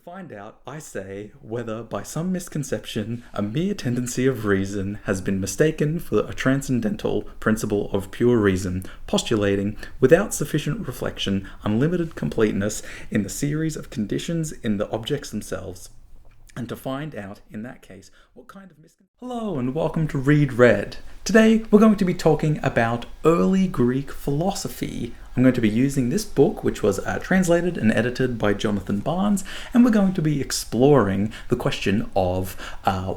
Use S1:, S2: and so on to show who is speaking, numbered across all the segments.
S1: find out, I say, whether by some misconception a mere tendency of reason has been mistaken for a transcendental principle of pure reason, postulating, without sufficient reflection, unlimited completeness in the series of conditions in the objects themselves. And to find out, in that case, what kind of misconception... Hello and welcome to Read Red. Today we're going to be talking about early Greek philosophy. I'm going to be using this book, which was translated and edited by Jonathan Barnes, and we're going to be exploring the question of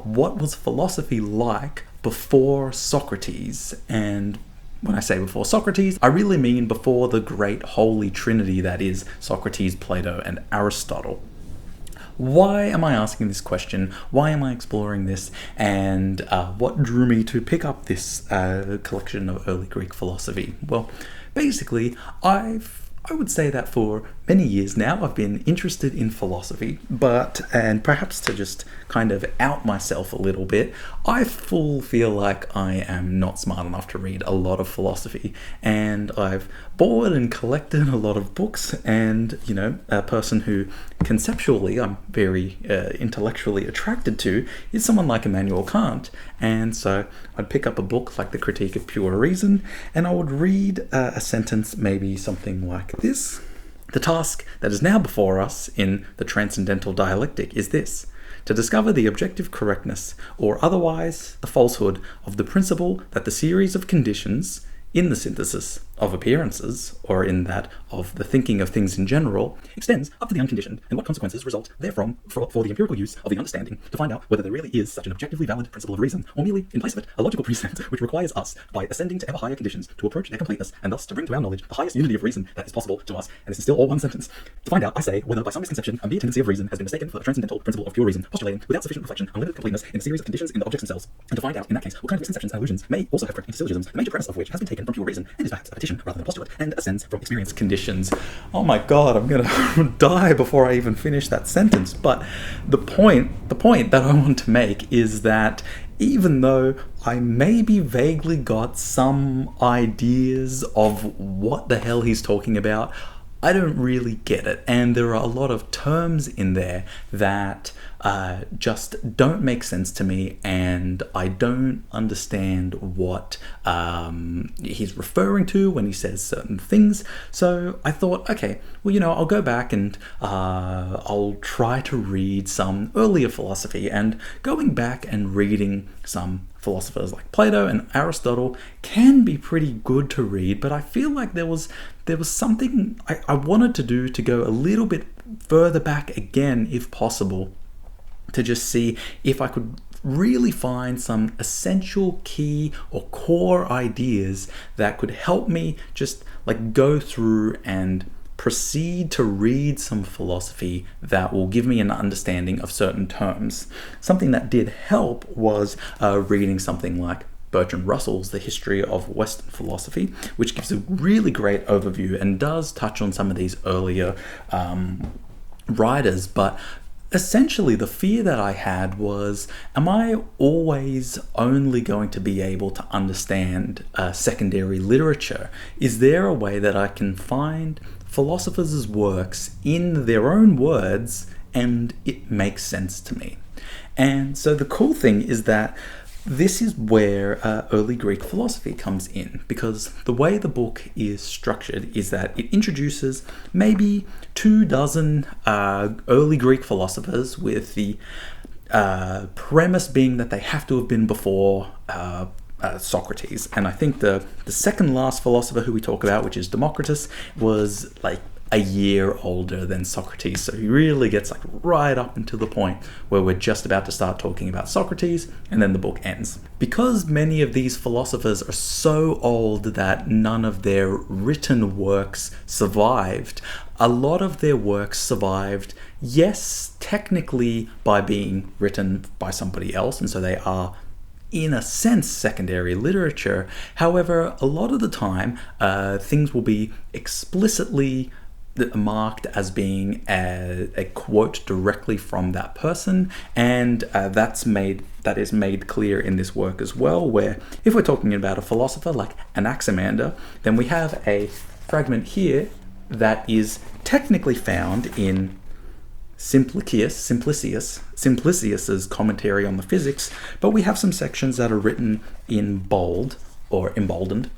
S1: what was philosophy like before Socrates. And when I say before Socrates, I really mean before the great holy trinity that is Socrates, Plato, and Aristotle. Why am I asking this question? Why am I exploring this? And what drew me to pick up this collection of early Greek philosophy? Well, basically, I would say that for many years now I've been interested in philosophy, and perhaps to just kind of out myself a little bit, I feel like I am not smart enough to read a lot of philosophy, and I've bought and collected a lot of books, and a person who conceptually I'm very intellectually attracted to is someone like Immanuel Kant. And so I'd pick up a book like The Critique of Pure Reason, and I would read a sentence, maybe something like this: "The task that is now before us in the transcendental dialectic is this: to discover the objective correctness, or otherwise the falsehood, of the principle that the series of conditions in the synthesis of appearances, or in that of the thinking of things in general, extends up to the unconditioned, and what consequences result therefrom for the empirical use of the understanding, to find out whether there really is such an objectively valid principle of reason, or merely, in place of it, a logical precept which requires us, by ascending to ever higher conditions, to approach their completeness, and thus to bring to our knowledge the highest unity of reason that is possible to us." And this is still all one sentence. "To find out, I say, whether by some misconception a mere tendency of reason has been mistaken for a transcendental principle of pure reason, postulating, without sufficient reflection, unlimited completeness in a series of conditions in the objects themselves. And to find out, in that case, what kind of misconceptions and illusions may also have crept into syllogisms, the major premise of which has been taken from pure reason, and is perhaps a petition rather than a postulate, and ascends from experience conditions." Oh my god, I'm gonna die before I even finish that sentence. But the point that I want to make is that even though I maybe vaguely got some ideas of what the hell he's talking about, I don't really get it. And there are a lot of terms in there that just don't make sense to me, and I don't understand what he's referring to when he says certain things. So I thought, okay, well, I'll go back and I'll try to read some earlier philosophy. And going back and reading some philosophers like Plato and Aristotle can be pretty good to read, but I feel like there was something I wanted to do, to go a little bit further back again, if possible, to just see if I could really find some essential key or core ideas that could help me just go through and proceed to read some philosophy that will give me an understanding of certain terms. Something that did help was reading something like Bertrand Russell's The History of Western Philosophy, which gives a really great overview and does touch on some of these earlier writers. But essentially, the fear that I had was, am I always only going to be able to understand secondary literature? Is there a way that I can find philosophers' works in their own words and it makes sense to me? And so the cool thing is that this is where early Greek philosophy comes in, because the way the book is structured is that it introduces maybe 24 early Greek philosophers, with the premise being that they have to have been before Socrates. And I think the second last philosopher who we talk about, which is Democritus, was a year older than Socrates. So he really gets right up until the point where we're just about to start talking about Socrates, and then the book ends. Because many of these philosophers are so old that none of their written works survived, a lot of their works survived, yes, technically by being written by somebody else, and so they are, in a sense, secondary literature. However, a lot of the time, things will be explicitly marked as being a quote directly from that person, and that is made clear in this work as well, where if we're talking about a philosopher like Anaxamanda, then we have a fragment here that is technically found in Simplicius's commentary on the physics, but we have some sections that are written in bold or emboldened,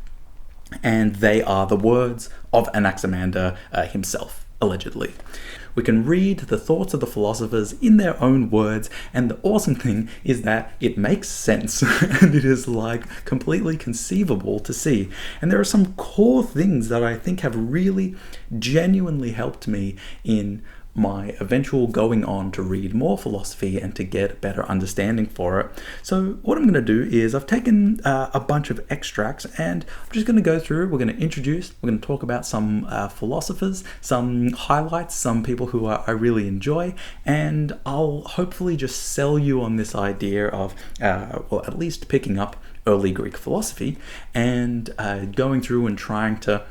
S1: and they are the words of Anaxander himself, allegedly. We can read the thoughts of the philosophers in their own words, and the awesome thing is that it makes sense, and it is like completely conceivable to see. And there are some core things that I think have really genuinely helped me in my eventual going on to read more philosophy and to get a better understanding for it. So what I'm going to do is I've taken a bunch of extracts, and I'm just going to go through. We're going to introduce, we're going to talk about some philosophers, some highlights, some people who I really enjoy, and I'll hopefully just sell you on this idea of, well, at least picking up early Greek philosophy and going through and trying to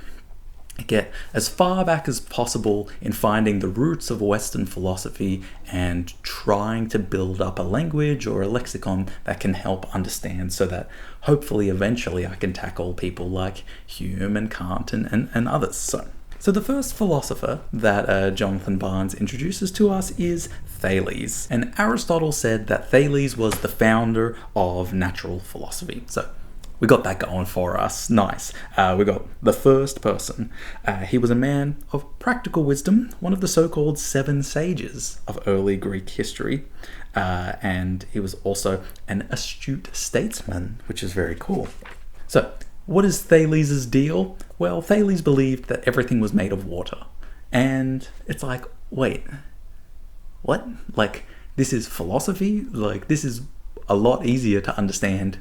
S1: get as far back as possible in finding the roots of Western philosophy and trying to build up a language or a lexicon that can help understand, so that hopefully eventually I can tackle people like Hume and Kant and others. So the first philosopher that Jonathan Barnes introduces to us is Thales. And Aristotle said that Thales was the founder of natural philosophy. So we got that going for us. Nice. We got the first person. He was a man of practical wisdom, one of the so-called 7 sages of early Greek history. And he was also an astute statesman, which is very cool. So what is Thales' deal? Well, Thales believed that everything was made of water. And it's like, wait, what? Like, this is philosophy? Like, this is a lot easier to understand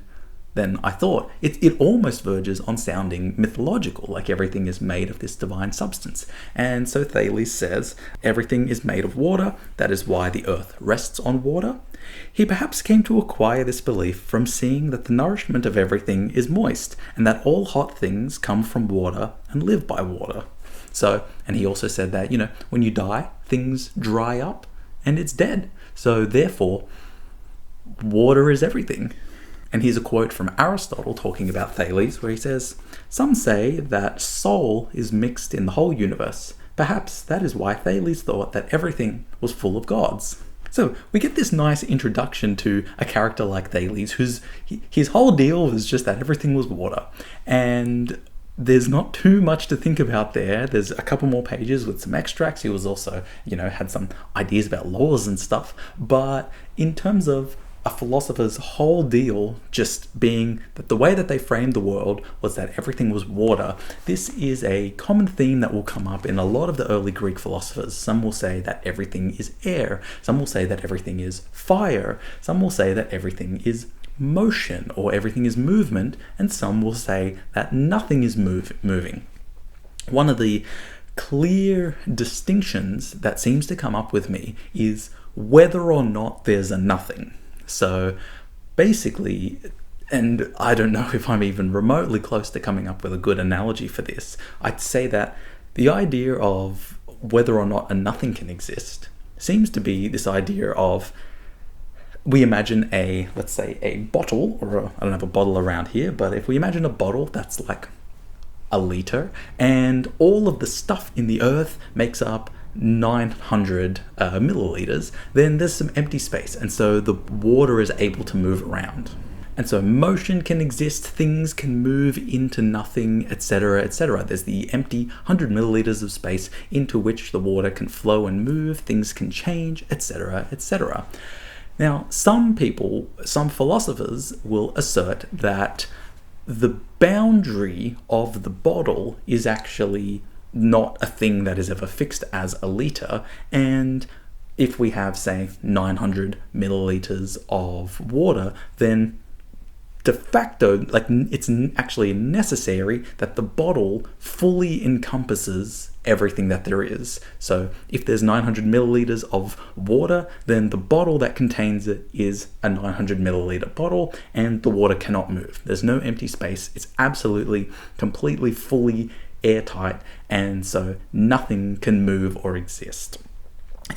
S1: than I thought. It almost verges on sounding mythological, like everything is made of this divine substance. And so Thales says everything is made of water, that is why the earth rests on water. He perhaps came to acquire this belief from seeing that the nourishment of everything is moist, and that all hot things come from water and live by water. So, and he also said that, when you die, things dry up and it's dead. So therefore, water is everything. And here's a quote from Aristotle talking about Thales, where he says, "Some say that soul is mixed in the whole universe. Perhaps that is why Thales thought that everything was full of gods." So we get this nice introduction to a character like Thales, his whole deal was just that everything was water. And there's not too much to think about there. There's a couple more pages with some extracts. He was also, had some ideas about laws and stuff. But in terms of a philosopher's whole deal just being that the way that they framed the world was that everything was water, this is a common theme that will come up in a lot of the early Greek philosophers. Some will say that everything is air. Some will say that everything is fire. Some will say that everything is motion or everything is movement. And some will say that nothing is moving. One of the clear distinctions that seems to come up with me is whether or not there's a nothing. So basically, and I don't know if I'm even remotely close to coming up with a good analogy for this, I'd say that the idea of whether or not a nothing can exist seems to be this idea of, we imagine let's say a bottle, or I don't have a bottle around here, but if we imagine a bottle that's like a liter, and all of the stuff in the earth makes up 900 milliliters, then there's some empty space, and so the water is able to move around. And so motion can exist, things can move into nothing, etc., etc. There's the empty 100 milliliters of space into which the water can flow and move, things can change, etc., etc. Now, some philosophers will assert that the boundary of the bottle is actually not a thing that is ever fixed as a liter, and if we have, say, 900 milliliters of water, then de facto, it's actually necessary that the bottle fully encompasses everything that there is. So if there's 900 milliliters of water, then the bottle that contains it is a 900 milliliter bottle, and the water cannot move. There's no empty space. It's absolutely, completely, fully airtight, and so nothing can move or exist.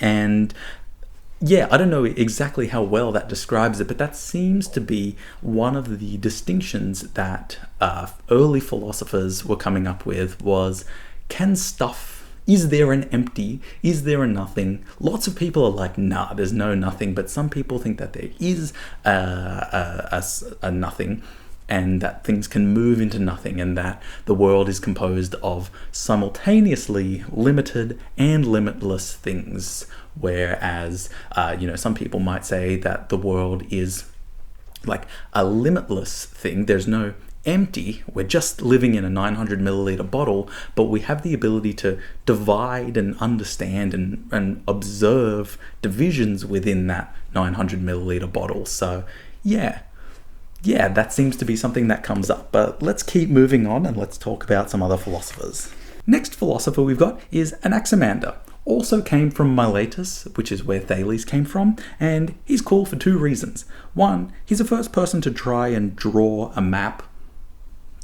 S1: And yeah, I don't know exactly how well that describes it, but that seems to be one of the distinctions that early philosophers were coming up with, was, can stuff is there an empty? Is there a nothing? Lots of people are like, nah, there's no nothing, but some people think that there is a nothing, and that things can move into nothing, and that the world is composed of simultaneously limited and limitless things. Whereas, some people might say that the world is like a limitless thing. There's no empty. We're just living in a 900 milliliter bottle, but we have the ability to divide and understand and observe divisions within that 900 milliliter bottle. So yeah, that seems to be something that comes up. But let's keep moving on and let's talk about some other philosophers. Next philosopher we've got is Anaxander. Also came from Miletus, which is where Thales came from, and he's cool for two reasons. One, he's the first person to try and draw a map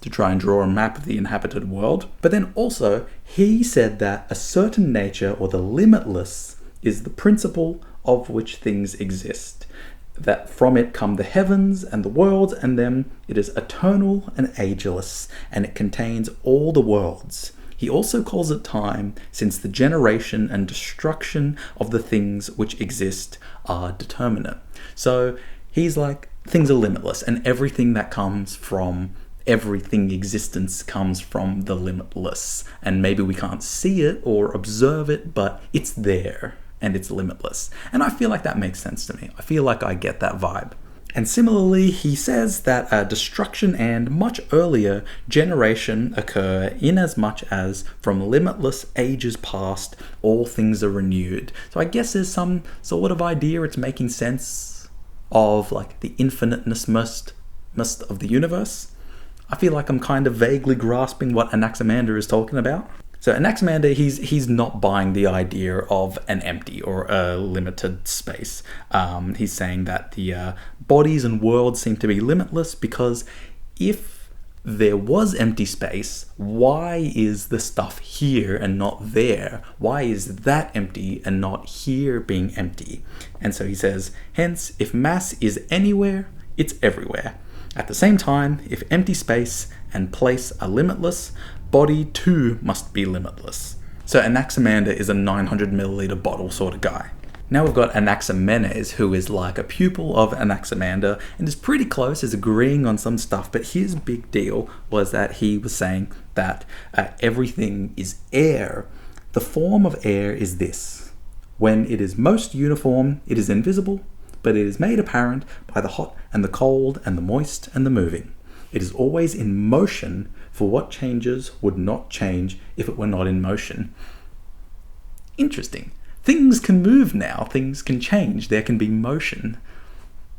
S1: of the inhabited world. But then also, he said that a certain nature, or the limitless, is the principle of which things exist. That from it come the heavens and the worlds, and then it is eternal and ageless, and it contains all the worlds. He also calls it time, since the generation and destruction of the things which exist are determinate. So he's like, things are limitless, and everything that comes from everything existence comes from the limitless. And maybe we can't see it or observe it, but it's there and it's limitless. And I feel like that makes sense to me. I feel like I get that vibe. And similarly, he says that destruction and much earlier generation occur inasmuch as from limitless ages past, all things are renewed. So I guess there's some sort of idea it's making sense of like the infiniteness of the universe. I feel like I'm kind of vaguely grasping what Anaxander is talking about. So Anaxander, he's not buying the idea of an empty or a limited space. He's saying that the bodies and worlds seem to be limitless because if there was empty space, why is the stuff here and not there? Why is that empty and not here being empty? And so he says, hence, if mass is anywhere, it's everywhere. At the same time, if empty space and place are limitless, body too must be limitless. So Anaximander is a 900 milliliter bottle sort of guy. Now we've got Anaximenes, who is like a pupil of Anaximander and is pretty close, is agreeing on some stuff, but his big deal was that he was saying that everything is air. The form of air is this: when it is most uniform, it is invisible, but it is made apparent by the hot and the cold and the moist and the moving. It is always in motion, for what changes would not change if it were not in motion. Interesting. Things can move now, things can change, there can be motion.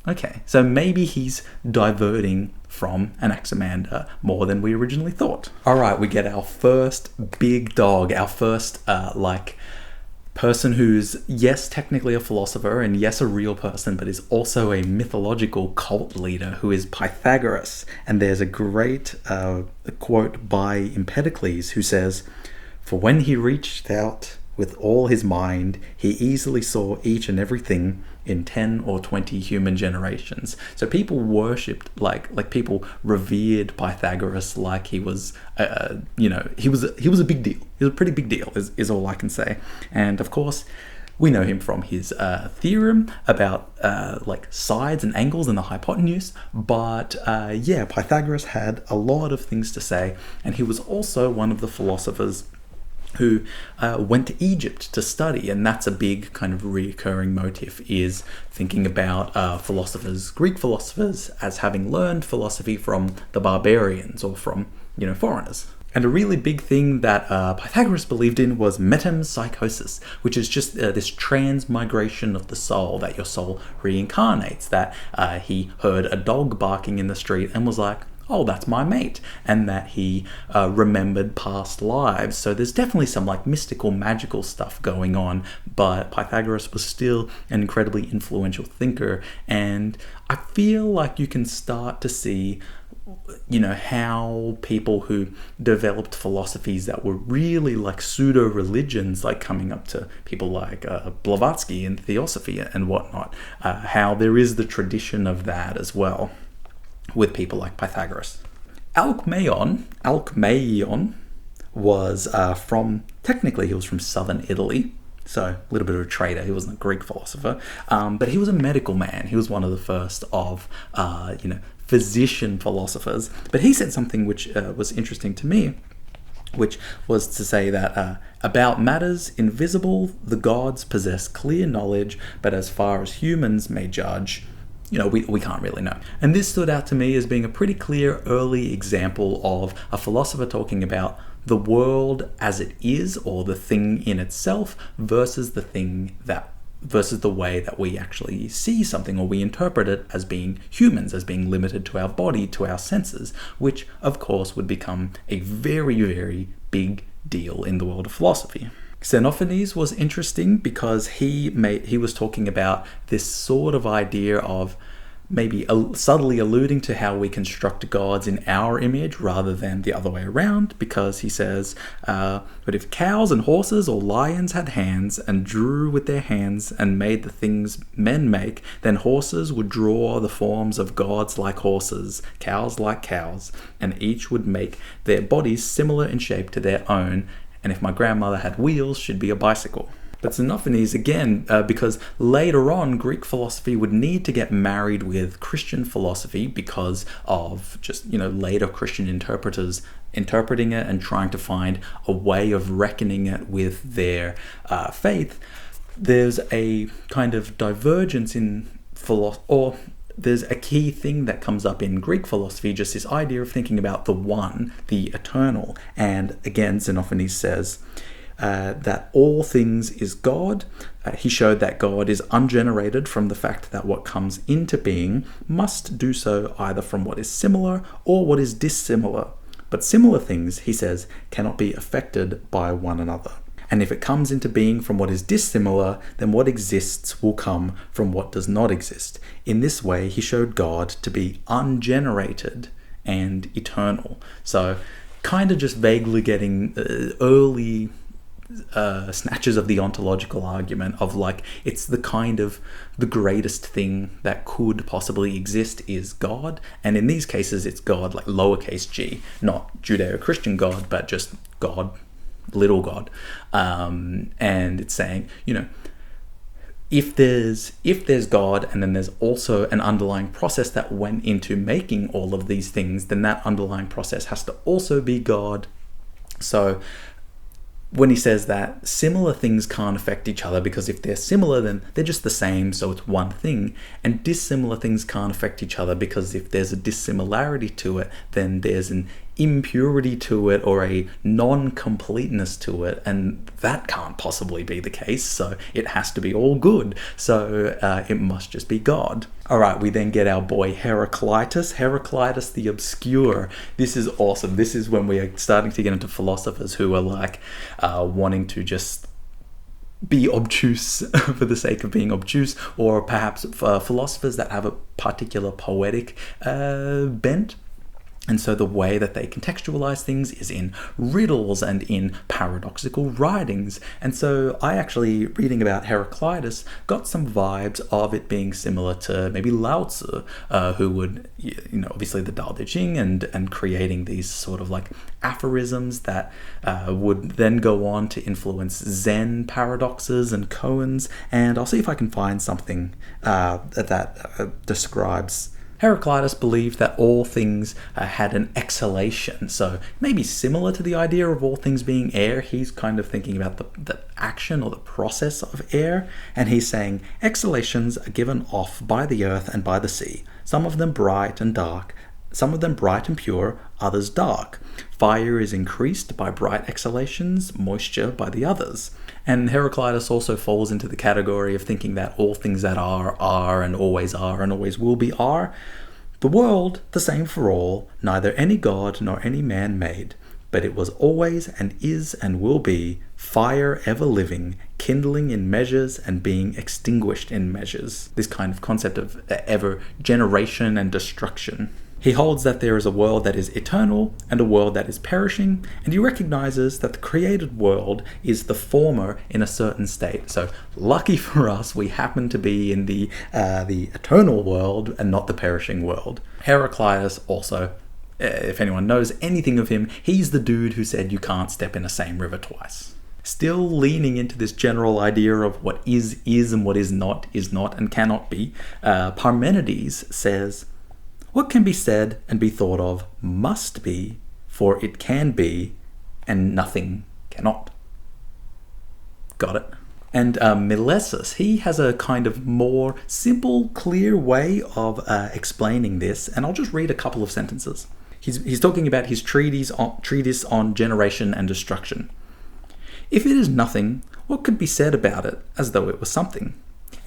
S1: Okay, so maybe he's diverting from Anaximander more than we originally thought. Alright, we get our first big dog, our first person who's, yes, technically a philosopher and yes, a real person, but is also a mythological cult leader, who is Pythagoras. And there's a great quote by Pedicles who says, "For when he reached out with all his mind, he easily saw each and everything in 10 or 20 human generations." So people worshipped, like people revered Pythagoras like he was, he was a big deal. He was a pretty big deal, is all I can say. And of course, we know him from his theorem about sides and angles and the hypotenuse. But Pythagoras had a lot of things to say, and he was also one of the philosophers who went to Egypt to study, and that's a big kind of reoccurring motif, is thinking about Greek philosophers as having learned philosophy from the barbarians or from foreigners. And a really big thing that Pythagoras believed in was metempsychosis, which is just this transmigration of the soul, that your soul reincarnates, that he heard a dog barking in the street and was like, oh, that's my mate, and that he remembered past lives. So there's definitely some mystical, magical stuff going on, but Pythagoras was still an incredibly influential thinker, and I feel like you can start to see how people who developed philosophies that were really pseudo-religions, coming up to people like Blavatsky and Theosophy and whatnot, how there is the tradition of that as well with people like Pythagoras. Almeon, was technically he was from southern Italy, so a little bit of a traitor. He wasn't a Greek philosopher, but he was a medical man. He was one of the first of, physician philosophers. But he said something which was interesting to me, which was to say that about matters invisible, the gods possess clear knowledge, but as far as humans may judge, we can't really know. And this stood out to me as being a pretty clear early example of a philosopher talking about the world as it is, or the thing in itself, versus the way that we actually see something, or we interpret it as being humans, as being limited to our body, to our senses, which of course would become a very, very big deal in the world of philosophy. Xenophon was interesting because he was talking about this sort of idea of maybe subtly alluding to how we construct gods in our image rather than the other way around, because he says, but if cows and horses or lions had hands and drew with their hands and made the things men make, then horses would draw the forms of gods like horses, cows like cows, and each would make their bodies similar in shape to their own, and if my grandmother had wheels, she'd be a bicycle. But Xenophon, again, because later on Greek philosophy would need to get married with Christian philosophy because of just, later Christian interpreters interpreting it and trying to find a way of reckoning it with their faith. There's a kind of divergence in philosophy, or there's a key thing that comes up in Greek philosophy, just this idea of thinking about the one, the eternal. And again, Xenophon says that all things is God. He showed that God is ungenerated from the fact that what comes into being must do so either from what is similar or what is dissimilar. But similar things, he says, cannot be affected by one another. And if it comes into being from what is dissimilar, then what exists will come from what does not exist. In this way, he showed God to be ungenerated and eternal. So kind of just vaguely getting early snatches of the ontological argument of it's the kind of the greatest thing that could possibly exist is God. And in these cases, it's God, like lowercase g, not Judeo-Christian God, but just God, little God. And it's saying, if there's God and then there's also an underlying process that went into making all of these things, then that underlying process has to also be God. So when he says that similar things can't affect each other, because if they're similar, then they're just the same, so it's one thing. And dissimilar things can't affect each other, because if there's a dissimilarity to it, then there's an impurity to it or a non-completeness to it, and that can't possibly be the case, so it has to be all good. So it must just be God. Alright, we then get our boy Heraclitus the Obscure. This is awesome. This is when we are starting to get into philosophers who are wanting to just be obtuse for the sake of being obtuse, or perhaps philosophers that have a particular poetic bent. And so the way that they contextualize things is in riddles and in paradoxical writings. And so I actually, reading about Heraclitus, got some vibes of it being similar to maybe Lao Tzu, who would, obviously the Tao Te Ching and creating these sort of aphorisms that would then go on to influence Zen paradoxes and koans. And I'll see if I can find something that describes. Heraclitus believed that all things had an exhalation, so maybe similar to the idea of all things being air. He's kind of thinking about the action or the process of air, and he's saying exhalations are given off by the earth and by the sea, some of them bright and dark, some of them bright and pure, others dark. Fire is increased by bright exhalations, moisture by the others. And Heraclitus also falls into the category of thinking that all things that are, and always will be are. The world, the same for all, neither any god nor any man made, but it was always and is and will be, fire ever living, kindling in measures and being extinguished in measures. This kind of concept of ever generation and destruction. He holds that there is a world that is eternal and a world that is perishing, and he recognizes that the created world is the former in a certain state. So lucky for us, we happen to be in the eternal world and not the perishing world. Heraclitus also If anyone knows anything of him, he's the dude who said you can't step in the same river twice. Still leaning into this general idea of what is and what is not and cannot be, Parmenides says, "What can be said and be thought of must be, for it can be, and nothing cannot." Got it? And Melius, he has a kind of more simple, clear way of explaining this, and I'll just read a couple of sentences. He's talking about his treatise on generation and destruction. "If it is nothing, what could be said about it as though it was something?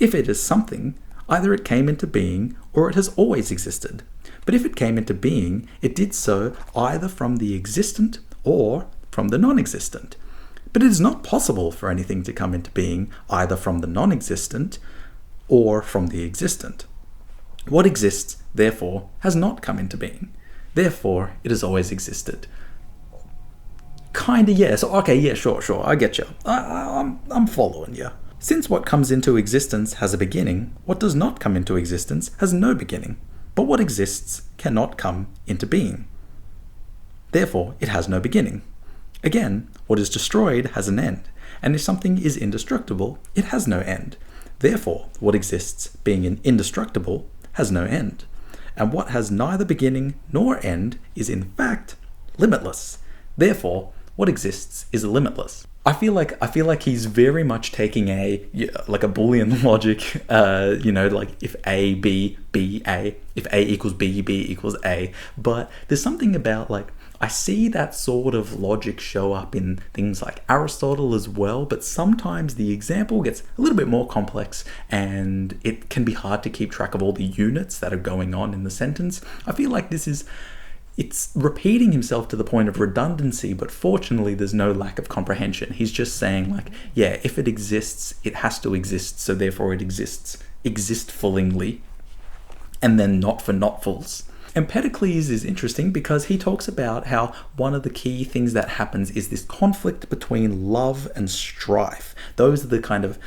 S1: If it is something, either it came into being or it has always existed. But if it came into being, it did so either from the existent or from the non-existent. But it is not possible for anything to come into being either from the non-existent or from the existent. What exists, therefore, has not come into being. Therefore, it has always existed." Kinda, yeah. So, okay, yeah, sure, I get you. I'm following you. "Since what comes into existence has a beginning, what does not come into existence has no beginning. But what exists cannot come into being. Therefore, it has no beginning. Again, what is destroyed has an end, and if something is indestructible, it has no end. Therefore, what exists, being indestructible, has no end. And what has neither beginning nor end is in fact limitless. Therefore, what exists is limitless." I feel like he's very much taking a Boolean logic, like if A, B, B, A, if A equals B, B equals A. But there's something about I see that sort of logic show up in things like Aristotle as well, but sometimes the example gets a little bit more complex and it can be hard to keep track of all the units that are going on in the sentence. I feel like it's repeating himself to the point of redundancy, but fortunately there's no lack of comprehension. He's just saying if it exists, it has to exist, so therefore it exists existfully, and then not for notfuls. And Pedicles is interesting because he talks about how one of the key things that happens is this conflict between love and strife. Those are the kind of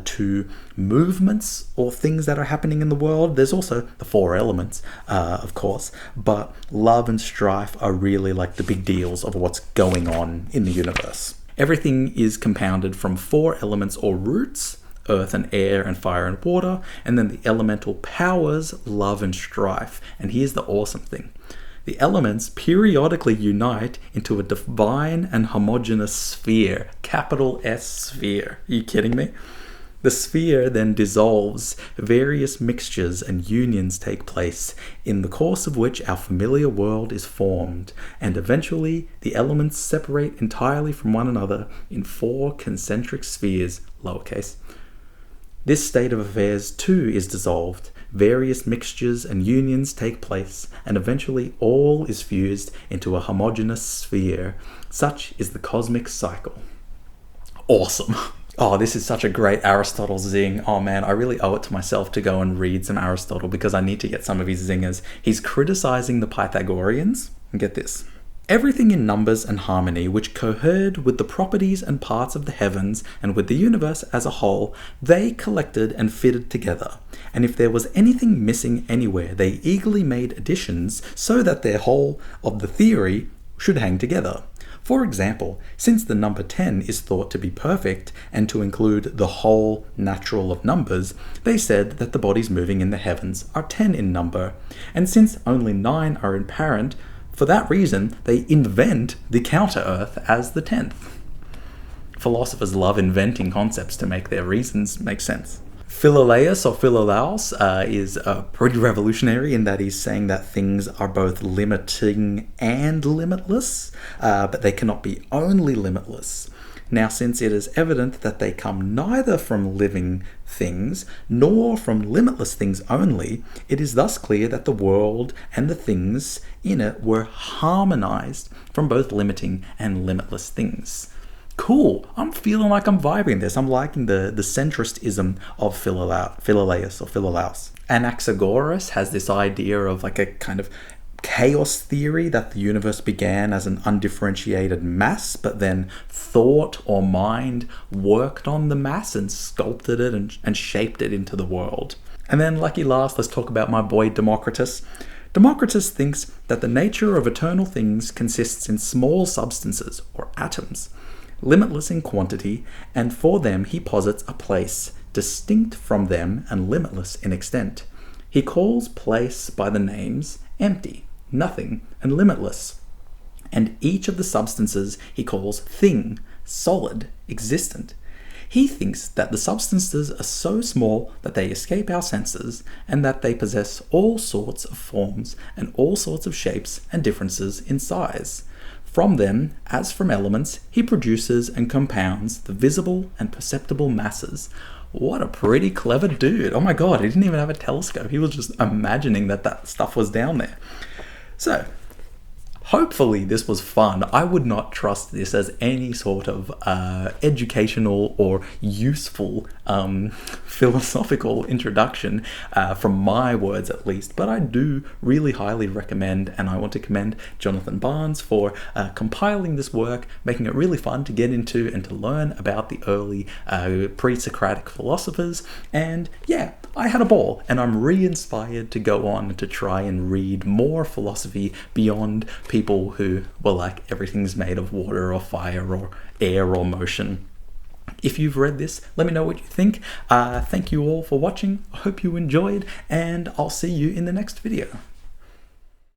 S1: two movements or things that are happening in the world. There's also the four elements, of course, but love and strife are really the big deals of what's going on in the universe. Everything is compounded from four elements or roots: earth and air and fire and water, and then the elemental powers, love and strife. And here's the awesome thing. The elements periodically unite into a divine and homogeneous sphere, capital S sphere. Are you kidding me? The sphere then dissolves, various mixtures and unions take place, in the course of which our familiar world is formed, and eventually the elements separate entirely from one another in four concentric spheres, lowercase. This state of affairs too is dissolved, various mixtures and unions take place, and eventually all is fused into a homogeneous sphere. Such is the cosmic cycle. Awesome. Oh, this is such a great Aristotle zing. Oh man, I really owe it to myself to go and read some Aristotle because I need to get some of his zingers. He's criticizing the Pythagoreans. And get this. "Everything in numbers and harmony which cohered with the properties and parts of the heavens and with the universe as a whole, they collected and fitted together. And if there was anything missing anywhere, they eagerly made additions so that their whole of the theory should hang together. For example, since the number 10 is thought to be perfect and to include the whole natural of numbers, they said that the bodies moving in the heavens are 10 in number. And since only 9 are apparent, for that reason, they invent the counter-earth as the 10th. Philosophers love inventing concepts to make their reasons make sense. Philolaus or Philolaus is pretty revolutionary in that he's saying that things are both limiting and limitless, but they cannot be only limitless. Now, since it is evident that they come neither from living things nor from limitless things only, it is thus clear that the world and the things in it were harmonized from both limiting and limitless things. Cool. I'm feeling like I'm vibing this. I'm liking the centristism of Philolaus or Philolaus. Anaxagoras has this idea of a kind of chaos theory, that the universe began as an undifferentiated mass, but then thought or mind worked on the mass and sculpted it and shaped it into the world. And then lucky last, let's talk about my boy Democritus. Democritus thinks that the nature of eternal things consists in small substances, or atoms, limitless in quantity, and for them he posits a place, distinct from them and limitless in extent. He calls place by the names empty, nothing, and limitless. And each of the substances he calls thing, solid, existent. He thinks that the substances are so small that they escape our senses, and that they possess all sorts of forms and all sorts of shapes and differences in size. From them, as from elements, he produces and compounds the visible and perceptible masses. What a pretty clever dude. Oh my god, he didn't even have a telescope. He was just imagining that that stuff was down there. So, hopefully this was fun. I would not trust this as any sort of educational or useful philosophical introduction, from my words at least, but I do really highly recommend, and I want to commend Jonathan Barnes for compiling this work, making it really fun to get into and to learn about the early pre-Socratic philosophers. And yeah, I had a ball, and I'm re-inspired to go on to try and read more philosophy beyond people who were like, everything's made of water or fire or air or motion. If you've read this, let me know what you think. Thank you all for watching. I hope you enjoyed, and I'll see you in the next video.